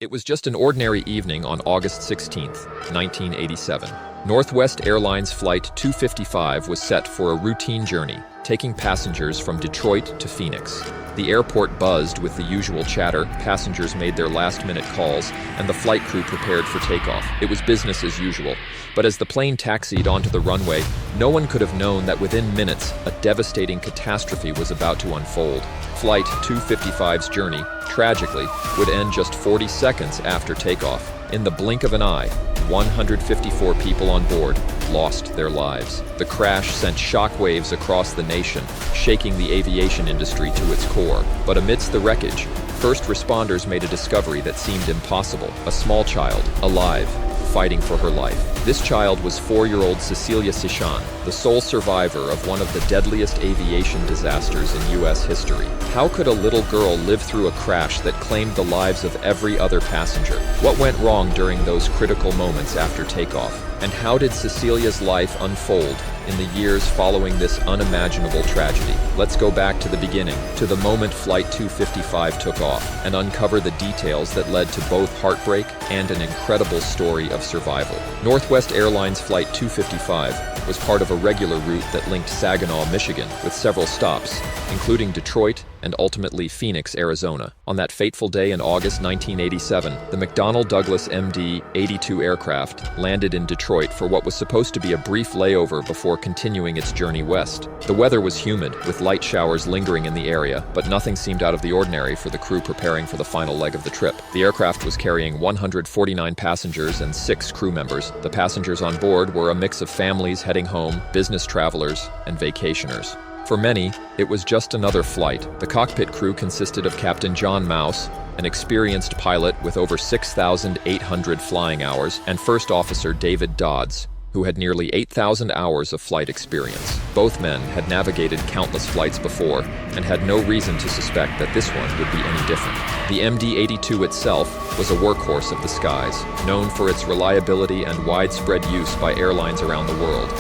It was just an ordinary evening on August 16, 1987. Northwest Airlines Flight 255 was set for a routine journey, taking passengers from Detroit to Phoenix. The airport buzzed with the usual chatter, passengers made their last-minute calls, and the flight crew prepared for takeoff. It was business as usual. But as the plane taxied onto the runway, no one could have known that within minutes, a devastating catastrophe was about to unfold. Flight 255's journey, tragically, would end just 40 seconds after takeoff. In the blink of an eye, 154 people on board lost their lives. The crash sent shockwaves across the nation, shaking the aviation industry to its core. But amidst the wreckage, first responders made a discovery that seemed impossible: a small child, alive, fighting for her life. This child was 4-year-old Cecelia Cichan, the sole survivor of one of the deadliest aviation disasters in U.S. history. How could a little girl live through a crash that claimed the lives of every other passenger? What went wrong during those critical moments after takeoff? And how did Cecilia's life unfold in the years following this unimaginable tragedy? Let's go back to the beginning, to the moment Flight 255 took off, and uncover the details that led to both heartbreak and an incredible story of survival. Northwest Airlines Flight 255 was part of a regular route that linked Saginaw, Michigan, with several stops, including Detroit and ultimately Phoenix, Arizona. On that fateful day in August 1987, the McDonnell Douglas MD-82 aircraft landed in Detroit for what was supposed to be a brief layover before continuing its journey west. The weather was humid, with light showers lingering in the area, but nothing seemed out of the ordinary for the crew preparing for the final leg of the trip. The aircraft was carrying 149 passengers and 6 crew members. The passengers on board were a mix of families heading home, business travelers, and vacationers. For many, it was just another flight. The cockpit crew consisted of Captain John Mouse, an experienced pilot with over 6,800 flying hours, and First Officer David Dodds, who had nearly 8,000 hours of flight experience. Both men had navigated countless flights before and had no reason to suspect that this one would be any different. The MD-82 itself was a workhorse of the skies, known for its reliability and widespread use by airlines around the world.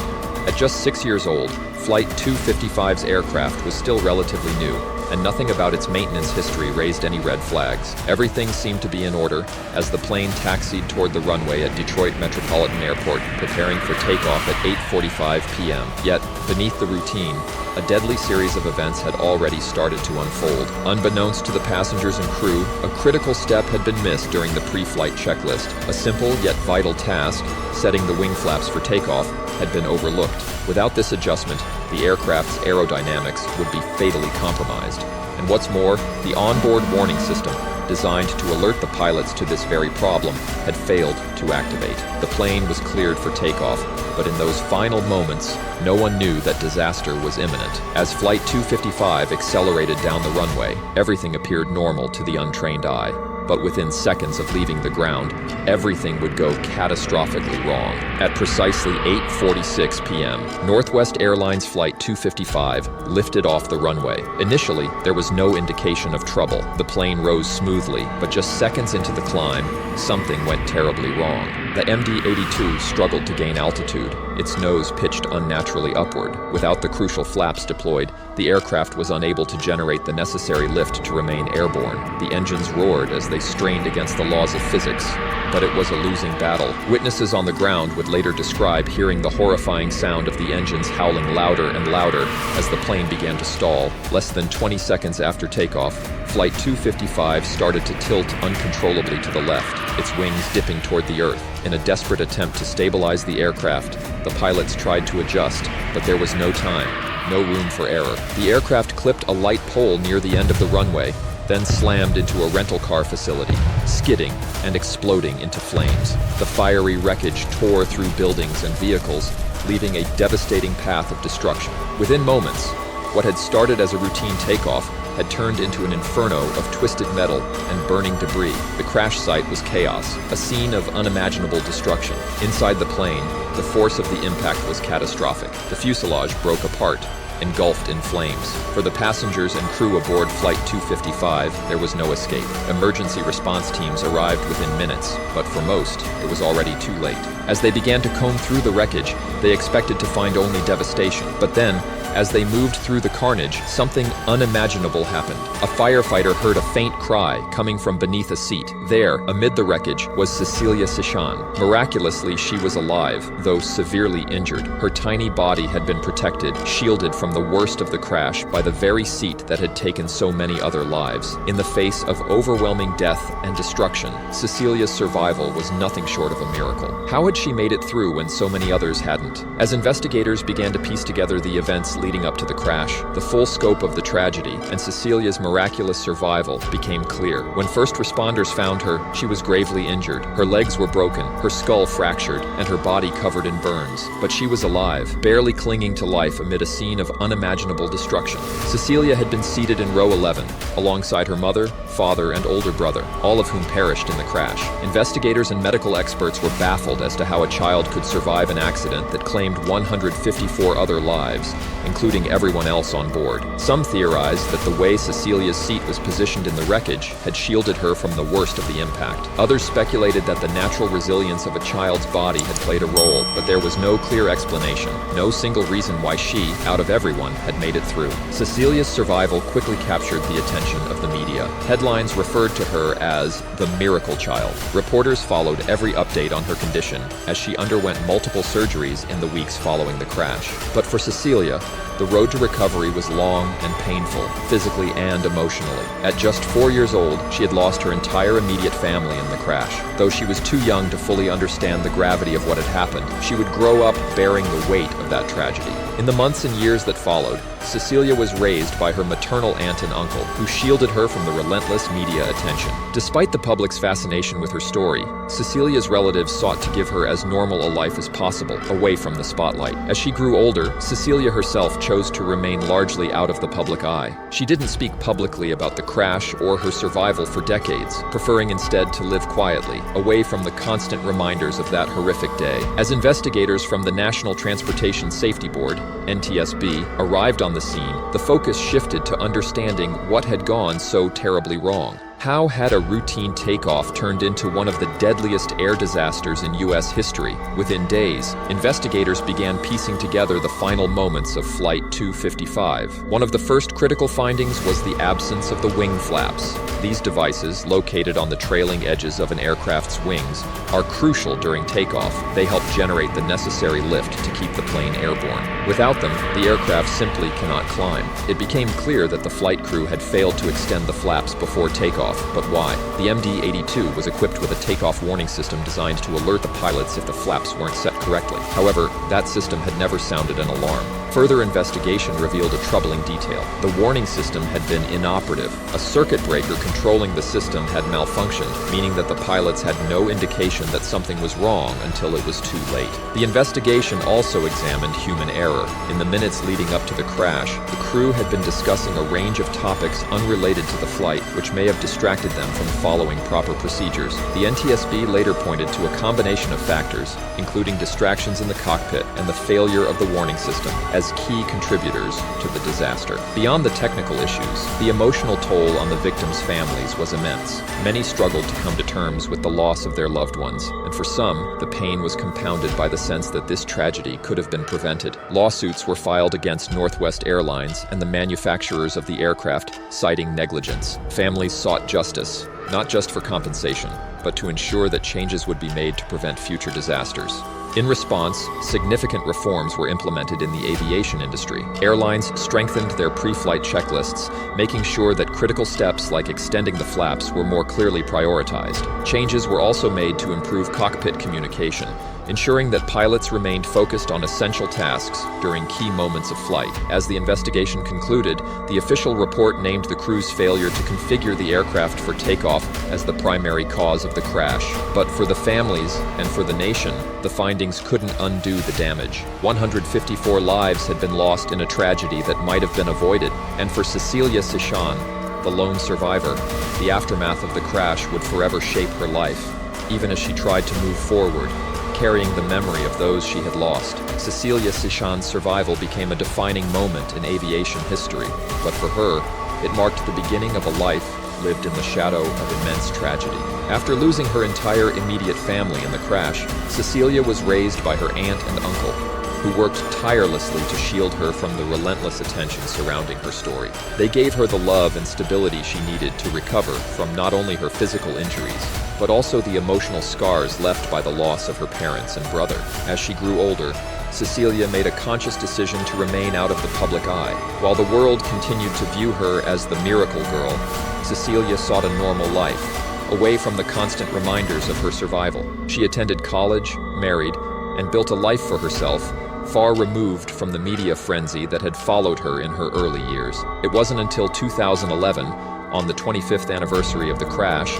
At just 6 years old, Flight 255's aircraft was still relatively new, and nothing about its maintenance history raised any red flags. Everything seemed to be in order as the plane taxied toward the runway at Detroit Metropolitan Airport, preparing for takeoff at 8:45 p.m. Yet, beneath the routine, a deadly series of events had already started to unfold. Unbeknownst to the passengers and crew, a critical step had been missed during the pre-flight checklist. A simple yet vital task, setting the wing flaps for takeoff, had been overlooked. Without this adjustment, the aircraft's aerodynamics would be fatally compromised. And what's more, the onboard warning system, designed to alert the pilots to this very problem, had failed to activate. The plane was cleared for takeoff, but in those final moments, no one knew that disaster was imminent. As Flight 255 accelerated down the runway, everything appeared normal to the untrained eye. But within seconds of leaving the ground, everything would go catastrophically wrong. At precisely 8:46 p.m., Northwest Airlines Flight 255 lifted off the runway. Initially, there was no indication of trouble. The plane rose smoothly, but just seconds into the climb, something went terribly wrong. The MD-82 struggled to gain altitude, its nose pitched unnaturally upward. Without the crucial flaps deployed, the aircraft was unable to generate the necessary lift to remain airborne. The engines roared as they strained against the laws of physics, but it was a losing battle. Witnesses on the ground would later describe hearing the horrifying sound of the engines howling louder and louder as the plane began to stall. Less than 20 seconds after takeoff, Flight 255 started to tilt uncontrollably to the left, its wings dipping toward the earth. In a desperate attempt to stabilize the aircraft, the pilots tried to adjust, but there was no time, no room for error. The aircraft clipped a light pole near the end of the runway, then slammed into a rental car facility, skidding and exploding into flames. The fiery wreckage tore through buildings and vehicles, leaving a devastating path of destruction. Within moments, what had started as a routine takeoff had turned into an inferno of twisted metal and burning debris. The crash site was chaos, a scene of unimaginable destruction. Inside the plane, the force of the impact was catastrophic. The fuselage broke apart, engulfed in flames. For the passengers and crew aboard Flight 255, there was no escape. Emergency response teams arrived within minutes, but for most, it was already too late. As they began to comb through the wreckage, they expected to find only devastation. But then, As they moved through the carnage, something unimaginable happened. A firefighter heard a faint cry coming from beneath a seat. There, amid the wreckage, was Cecelia Cichan. Miraculously, she was alive, though severely injured. Her tiny body had been protected, shielded from the worst of the crash by the very seat that had taken so many other lives. In the face of overwhelming death and destruction, Cecilia's survival was nothing short of a miracle. How had she made it through when so many others hadn't? As investigators began to piece together the events leading up to the crash, the full scope of the tragedy and Cecilia's miraculous survival became clear. When first responders found her, she was gravely injured. Her legs were broken, her skull fractured, and her body covered in burns. But she was alive, barely clinging to life amid a scene of unimaginable destruction. Cecelia had been seated in row 11, alongside her mother, father, and older brother, all of whom perished in the crash. Investigators and medical experts were baffled as to how a child could survive an accident that claimed 154 other lives, including everyone else on board. Some theorized that the way Cecilia's seat was positioned in the wreckage had shielded her from the worst of the impact. Others speculated that the natural resilience of a child's body had played a role, but there was no clear explanation, no single reason why she, out of everyone, had made it through. Cecilia's survival quickly captured the attention of the media. Headlines referred to her as the miracle child. Reporters followed every update on her condition as she underwent multiple surgeries in the weeks following the crash. But for Cecelia, the road to recovery was long and painful, physically and emotionally. At just 4 years old, she had lost her entire immediate family in the crash. Though she was too young to fully understand the gravity of what had happened, she would grow up bearing the weight of that tragedy. In the months and years that followed, Cecelia was raised by her maternal aunt and uncle, who shielded her from the relentless media attention. Despite the public's fascination with her story, Cecilia's relatives sought to give her as normal a life as possible, away from the spotlight. As she grew older, Cecelia herself chose to remain largely out of the public eye. She didn't speak publicly about the crash or her survival for decades, preferring instead to live quietly, away from the constant reminders of that horrific day. As investigators from the National Transportation Safety Board, NTSB, arrived on the scene, the focus shifted to understanding what had gone so terribly wrong. How had a routine takeoff turned into one of the deadliest air disasters in U.S. history? Within days, investigators began piecing together the final moments of Flight 255. One of the first critical findings was the absence of the wing flaps. These devices, located on the trailing edges of an aircraft's wings, are crucial during takeoff. They help generate the necessary lift to keep the plane airborne. Without them, the aircraft simply cannot climb. It became clear that the flight crew had failed to extend the flaps before takeoff. But why? The MD-82 was equipped with a takeoff warning system designed to alert the pilots if the flaps weren't set correctly. However, that system had never sounded an alarm. Further investigation revealed a troubling detail. The warning system had been inoperative. A circuit breaker controlling the system had malfunctioned, meaning that the pilots had no indication that something was wrong until it was too late. The investigation also examined human error. In the minutes leading up to the crash, the crew had been discussing a range of topics unrelated to the flight, which may have distracted them from following proper procedures. The NTSB later pointed to a combination of factors, including distractions in the cockpit and the failure of the warning system, as key contributors to the disaster. Beyond the technical issues, the emotional toll on the victims' families was immense. Many struggled to come to terms with the loss of their loved ones, and for some, the pain was compounded by the sense that this tragedy could have been prevented. Lawsuits were filed against Northwest Airlines and the manufacturers of the aircraft, citing negligence. Families sought justice, not just for compensation, but to ensure that changes would be made to prevent future disasters. In response, significant reforms were implemented in the aviation industry. Airlines strengthened their pre-flight checklists, making sure that critical steps like extending the flaps were more clearly prioritized. Changes were also made to improve cockpit communication, ensuring that pilots remained focused on essential tasks during key moments of flight. As the investigation concluded, the official report named the crew's failure to configure the aircraft for takeoff as the primary cause of the crash. But for the families and for the nation, the findings couldn't undo the damage. 154 lives had been lost in a tragedy that might have been avoided, and for Cecelia Cichan, the lone survivor, the aftermath of the crash would forever shape her life, even as she tried to move forward, carrying the memory of those she had lost. Cecelia Cichan's survival became a defining moment in aviation history, but for her, it marked the beginning of a life lived in the shadow of immense tragedy. After losing her entire immediate family in the crash, Cecelia was raised by her aunt and uncle, who worked tirelessly to shield her from the relentless attention surrounding her story. They gave her the love and stability she needed to recover from not only her physical injuries, but also the emotional scars left by the loss of her parents and brother. As she grew older, Cecelia made a conscious decision to remain out of the public eye. While the world continued to view her as the miracle girl, Cecelia sought a normal life, away from the constant reminders of her survival. She attended college, married, and built a life for herself, far removed from the media frenzy that had followed her in her early years. It wasn't until 2011, on the 25th anniversary of the crash,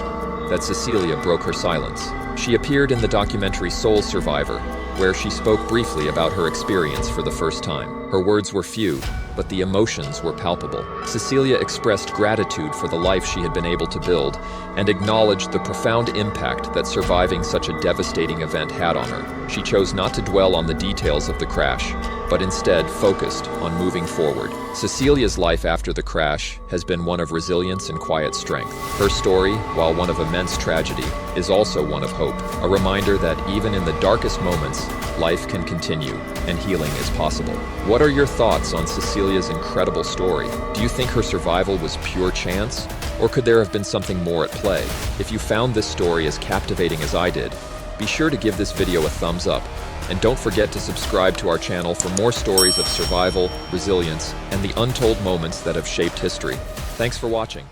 that Cecelia broke her silence. She appeared in the documentary Soul Survivor, where she spoke briefly about her experience for the first time. Her words were few, but the emotions were palpable. Cecelia expressed gratitude for the life she had been able to build and acknowledged the profound impact that surviving such a devastating event had on her. She chose not to dwell on the details of the crash, but instead focused on moving forward. Cecelia's life after the crash has been one of resilience and quiet strength. Her story, while one of immense tragedy, is also one of hope, a reminder that even in the darkest moments, life can continue and healing is possible. What are your thoughts on Cecelia's incredible story? Do you think her survival was pure chance, or could there have been something more at play? If you found this story as captivating as I did, be sure to give this video a thumbs up, and don't forget to subscribe to our channel for more stories of survival, resilience, and the untold moments that have shaped history. Thanks for watching.